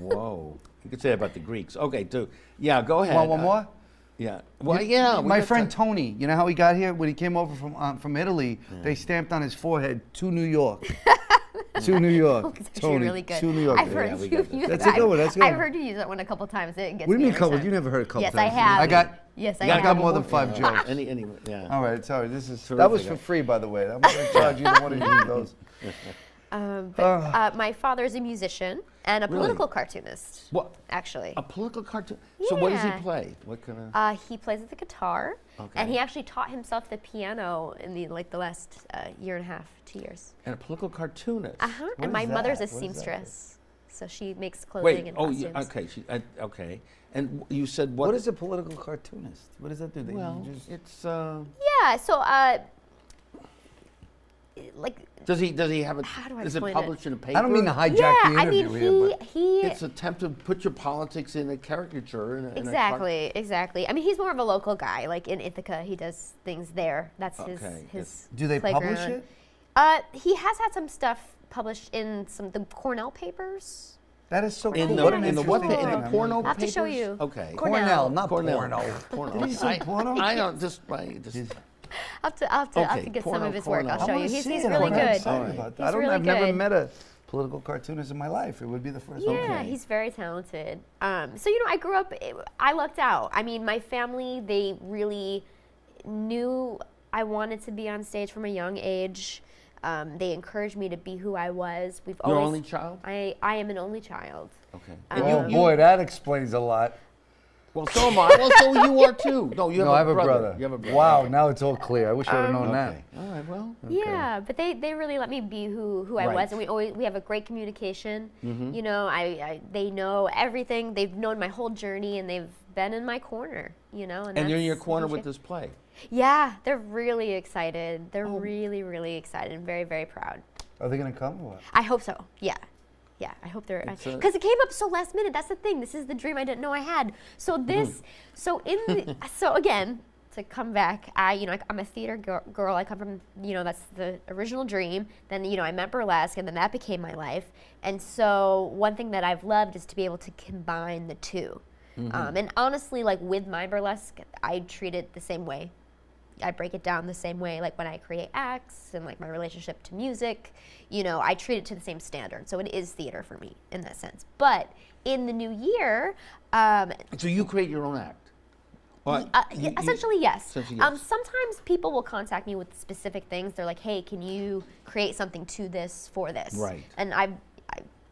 Whoa. You could say that about the Greeks. Okay, too. Yeah, go ahead. Want one more? Yeah. Well, yeah. we My got friend time. Tony, you know how he got here? When he came over from Italy, they stamped on his forehead, to New York. To New York. It's actually Tony, really good. to New York. I've heard you use That's that. a good one, that's a good I've one. heard you use that one a couple times. It gets What do you me mean every couple? time. You never heard a couple Yes, times. I have. I got Yes, I I have. got more than 5 jokes. Any, yeah. All right, sorry. That was for free, by the way. I'm going to charge either one of you those. My father is a musician and a political cartoonist. What? Actually. A political cartoon? So what does he Yeah. play? What kind of? He plays the guitar, and he actually taught himself the piano in the last year and a half, 2 years. And a political cartoonist. And my is mother's a that? What is that? seamstress, so she makes clothing Wait. and Oh, costumes. yeah, okay. Okay. And you said what? What is a political cartoonist? What does that do? Well, just, it's. Yeah. So, like. Does he have a? How do I is it explain published in a paper? I don't mean to hijack Yeah, the I interview mean here, but he. It's an attempt to put your politics in a caricature. Exactly. I mean, he's more of a local guy. Like in Ithaca, he does things there. That's Okay, his. do they publish playground. it? He has had some stuff published in some of the Cornell papers. That is so In cool. the What an in the what? interesting In thing. the I porno mean, I'll have to show papers? you. Okay. Cornell, not Cornell. porno. Porno. Did he say porno? I don't just. I'll have to get some of his work. I'll show you. He's I really I'm good. excited about that. He's I've really never good. met a political cartoonist in my life. It would be the first one. Yeah, he's very talented. So I grew up. I lucked out. I mean, my family, they really knew I wanted to be on stage from a young age. They encouraged me to be who I was. You're only child? I am an only child. Okay. Oh boy, that explains a lot. Well, so am I. Well, so you are too. No, you have No, I a have a brother. brother. You have a brother. Wow, now it's all clear. I wish I would have known Okay. All right. Well. Yeah, but they really let me be who I Right. was, and we have a great communication. You know, they know everything. They've known my whole journey, and they've been in my corner. And you're in your corner with this play. Yeah, they're really excited. They're really, really excited and very, very proud. Are they going to come or what? I hope so. Yeah. Yeah, I hope they're because it came up so last minute. That's the thing. This is the dream I didn't know I had. So this, so again, to come back, I'm a theater girl. I come from, that's the original dream. Then, I met Burlesque, and then that became my life. And so one thing that I've loved is to be able to combine the two. And honestly, like with my Burlesque, I treat it the same way. I break it down the same way, like when I create acts and like my relationship to music, I treat it to the same standard. So it is theater for me in that sense. But in the new year, So you create your own act. essentially yes. Essentially, yes. Sometimes people will contact me with specific things. They're like, "Hey, can you create something to this for this?" Right. And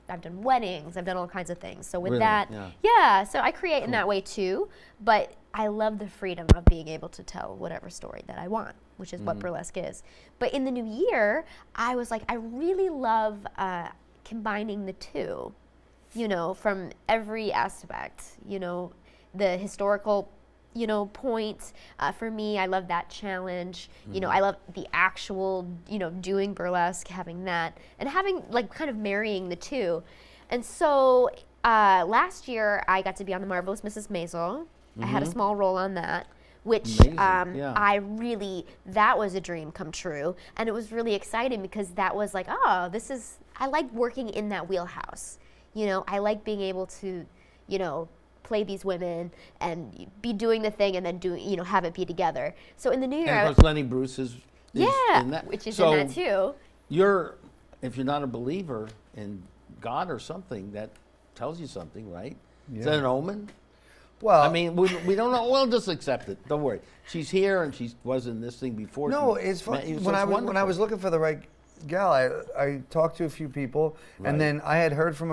I've done weddings. I've done all kinds of things. So with Really? that, yeah. So I create in that way too. But I love the freedom of being able to tell whatever story that I want, which is what Burlesque is. But in the new year, I was like, I really love combining the two, from every aspect, the historical, point. For me, I love that challenge. I love the actual, doing burlesque, having that, and having like kind of marrying the two. And so last year, I got to be on The Marvelous Mrs. Maisel. I had a small role on that, which Amazing, that was a dream come true. And it was really exciting because that was like, I like working in that wheelhouse. I like being able to, play these women and be doing the thing and then have it be together. So in the new year, And of course, Lenny Bruce is in that. which is So in that too. if you're not a believer in God or something, that tells you something, right? Is that an omen? Well, I mean, we don't know. We'll just accept it. Don't worry. She's here, and she was in this thing before. no, it's fun. When I was looking for the right gal, I talked to a few people, and then I had heard from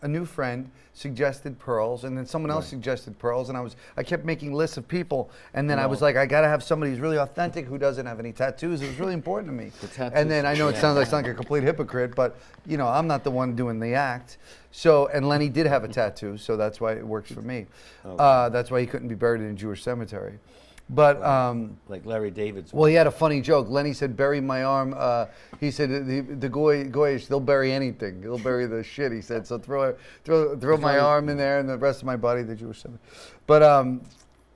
a new friend suggested pearls, and then someone else suggested pearls, and I kept making lists of people, and then I was like, I got to have somebody who's really authentic, who doesn't have any tattoos. It was really important to me. And then I know it sounds like a complete hypocrite, but I'm not the one doing the act. So, and Lenny did have a tattoo, so that's why it works for me. That's why he couldn't be buried in a Jewish cemetery. But like Larry David's. well, he had a funny joke. Lenny said, "Bury my arm." He said, "The goyish, they'll bury anything. They'll bury the shit." He said, "So throw my arm in there and the rest of my body, the Jewish symbol." But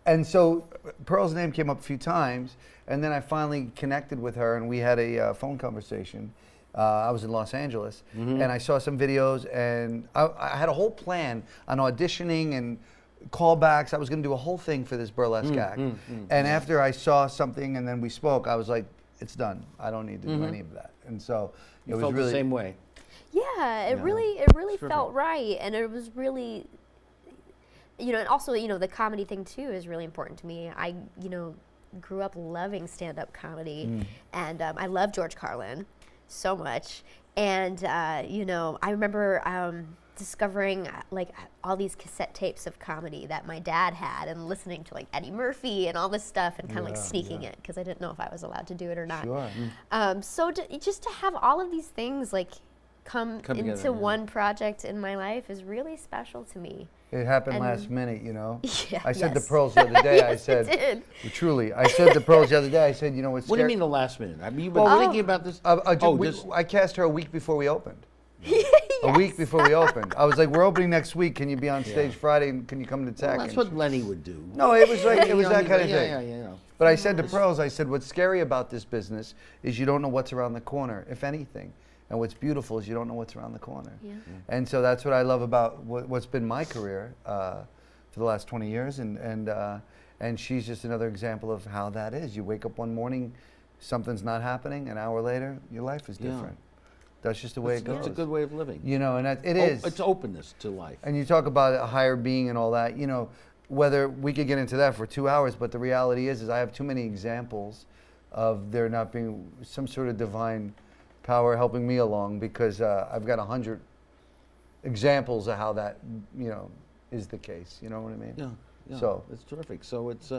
and so Pearl's name came up a few times, and then I finally connected with her, and we had a phone conversation. I was in Los Angeles, and I saw some videos, and I had a whole plan on auditioning and callbacks. I was going to do a whole thing for this burlesque act. And after I saw something and then we spoke, I was like, it's done. I don't need to do any of that. And so it was felt really the same way. Yeah, it really felt right, and it was really, and also, the comedy thing too is really important to me. I, grew up loving stand-up comedy, and I love George Carlin so much. And, I remember discovering like all these cassette tapes of comedy that my dad had and listening to like Eddie Murphy and all this stuff and kind of like sneaking it because I didn't know if I was allowed to do it or not. Sure. So just to have all of these things like come into together, one project in my life is really special to me. It happened And- last minute, Yeah, I said to yes. Pearls the other day, I Yes, said, it did. truly, I said to Pearls the other day, I said, what's What do you mean the last minute? I mean, you've been thinking about this. I cast her a week before we opened. A week before we opened. I was like, we're opening next week. Can you be on stage Friday? And can you come to Tech? Well, that's what Lenny would do. No, it was like, it was that kind of yeah, thing. Yeah. But I said to Pearls, I said, what's scary about this business is you don't know what's around the corner, if anything. And what's beautiful is you don't know what's around the corner. Yeah. And so that's what I love about what's been my career for the last 20 years. And she's just another example of how that is. You wake up one morning, something's not happening. An hour later, your life is different. That's just the way it goes. It's a good way of living. And it is. It's openness to life. And you talk about a higher being and all that, whether we could get into that for 2 hours, but the reality is I have too many examples of there not being some sort of divine power helping me along because I've got 100 examples of how that, is the case. You know what I mean? Yeah. So it's terrific. So it's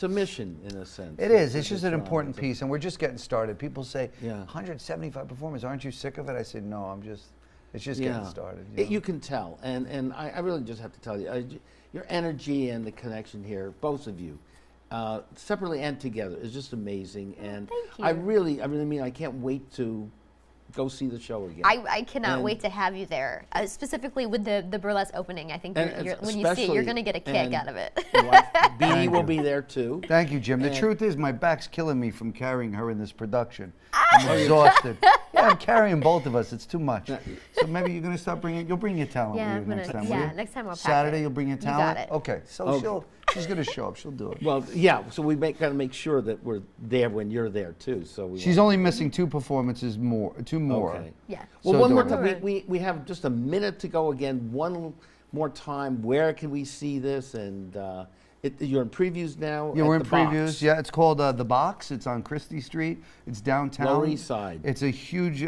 a mission in a sense. it is. It's just an important piece, and we're just getting started. People say, Yeah. 175 performers, aren't you sick of it? I say, no, it's just getting started. You can tell, and I really just have to tell you, your energy and the connection here, both of you, separately and together, is just amazing. And thank you. I really mean I can't wait to go see the show again. I cannot wait to have you there, specifically with the burlesque opening. I think when you see it, you're going to get a kick out of it. Beanie will be there too. Thank you, Jim. The truth is, my back's killing me from carrying her in this production. I'm exhausted. I'm carrying both of us. It's too much. So maybe you're going to start you'll bring your talent with you next time, will you? Next time I'll pack Saturday, it. you'll bring your You talent? got it. Okay, so she's going to show up. She'll do it. Well, yeah. So we got to make sure that we're there when you're there too. So She's only missing two more. Okay. Yeah. Well, So one more don't time. We have just a minute to go again. One more time. Where can we see this? And you're in previews now. Yeah, at we're in the previews. Box. Yeah, it's called The Box. It's on Christie Street. It's downtown. Lower East Side. It's a huge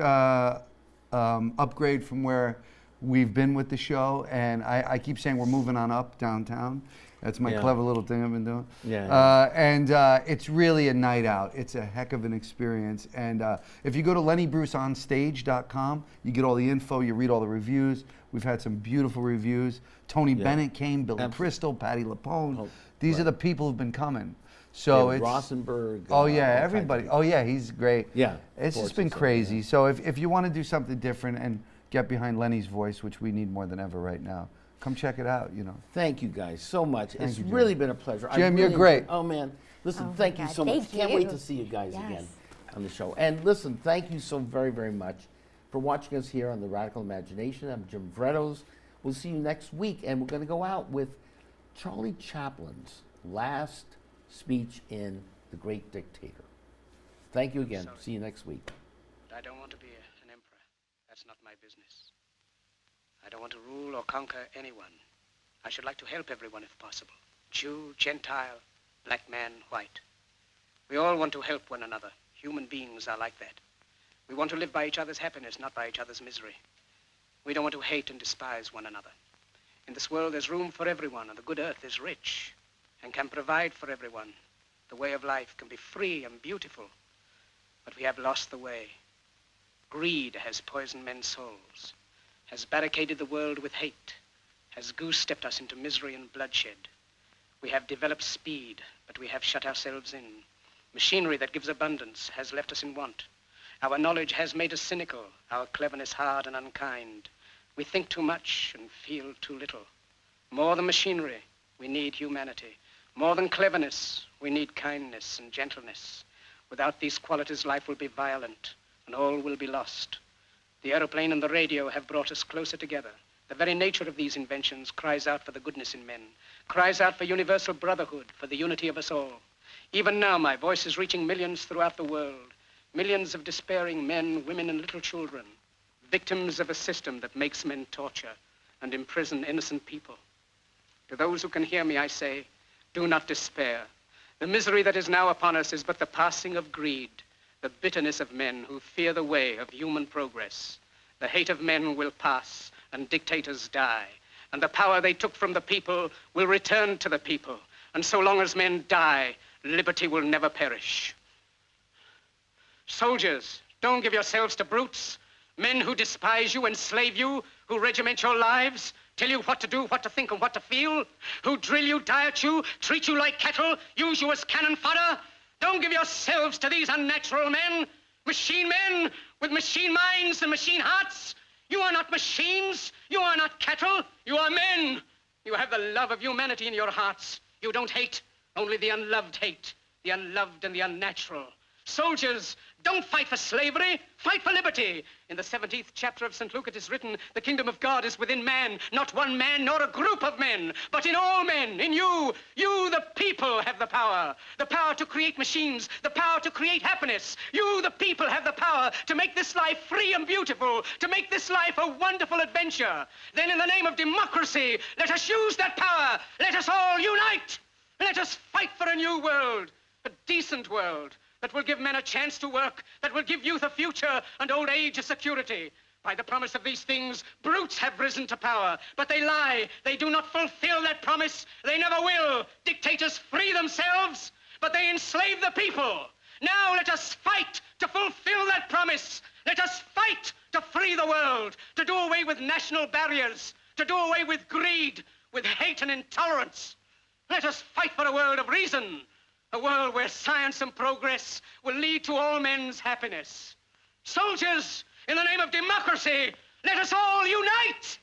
upgrade from where we've been with the show. And I keep saying we're moving on up downtown. That's my clever little thing I've been doing. And it's really a night out. It's a heck of an experience. And if you go to LennyBruceOnStage.com, you get all the info, you read all the reviews. We've had some beautiful reviews. Tony Bennett came, Billy Crystal, Patti LuPone. These are the people who've been coming. So it's Rosenberg. Oh yeah, everybody. Oh yeah, he's great. Yeah, it's just been crazy. So if you want to do something different and get behind Lenny's voice, which we need more than ever right now, come check it out. Thank you guys so much. It's you, Jim. really been a pleasure. Jim, you're great. Oh man, listen, Oh, thank my you God. so much. Thank Can't you. wait to see you guys again on the show. And listen, thank you so very, very much for watching us here on The Radical Imagination. I'm Jim Vrettos. We'll see you next week, and we're going to go out with Charlie Chaplin's last speech in The Great Dictator. Thank you again. See you next week. I don't want to be an emperor. That's not my business. I don't want to rule or conquer anyone. I should like to help everyone if possible. Jew, Gentile, black man, white. We all want to help one another. Human beings are like that. We want to live by each other's happiness, not by each other's misery. We don't want to hate and despise one another. In this world, there's room for everyone, and the good earth is rich and can provide for everyone. The way of life can be free and beautiful, but we have lost the way. Greed has poisoned men's souls, has barricaded the world with hate, has goose-stepped us into misery and bloodshed. We have developed speed, but but we have shut ourselves in. Machinery that gives abundance has left us in want. Our knowledge has made us cynical, our cleverness hard and unkind. We think too much and feel too little. More than machinery, we need humanity. More than cleverness, we need kindness and gentleness. Without these qualities, life will be violent and all will be lost. The aeroplane and the radio have brought us closer together. The very nature of these inventions cries out for the goodness in men, cries out for universal brotherhood, for the unity of us all. Even now, my voice is reaching millions throughout the world, millions of despairing men, women, and little children, victims of a system that makes men torture and imprison innocent people. To those who can hear me, I say, do not despair. The misery that is now upon us is but the passing of greed, the bitterness of men who fear the way of human progress. The hate of men will pass and dictators die, and the power they took from the people will return to the people. And so long as men die, liberty will never perish. Soldiers, don't give yourselves to brutes, men who despise you, enslave you, who regiment your lives, tell you what to do, what to think, and what to feel, who drill you, diet you, treat you like cattle, use you as cannon fodder. Don't give yourselves to these unnatural men, machine men with machine minds and machine hearts. You are not machines. You are not cattle. You are men. You have the love of humanity in your hearts. You don't hate, only the unloved hate, the unloved and the unnatural. Soldiers, don't fight for slavery, fight for liberty. In the 17th chapter of St. Luke it is written, the kingdom of God is within man, not one man nor a group of men, but in all men, in you. You, the people, have the power to create machines, the power to create happiness. You, the people, have the power to make this life free and beautiful, to make this life a wonderful adventure. Then in the name of democracy, let us use that power. Let us all unite. Let us fight for a new world, a decent world, that will give men a chance to work, that will give youth a future and old age a security. By the promise of these things, brutes have risen to power, but they lie. They do not fulfill that promise. They never will. Dictators free themselves, but they enslave the people. Now let us fight to fulfill that promise. Let us fight to free the world, to do away with national barriers, to do away with greed, with hate and intolerance. Let us fight for a world of reason, a world where science and progress will lead to all men's happiness. Soldiers, in the name of democracy, let us all unite!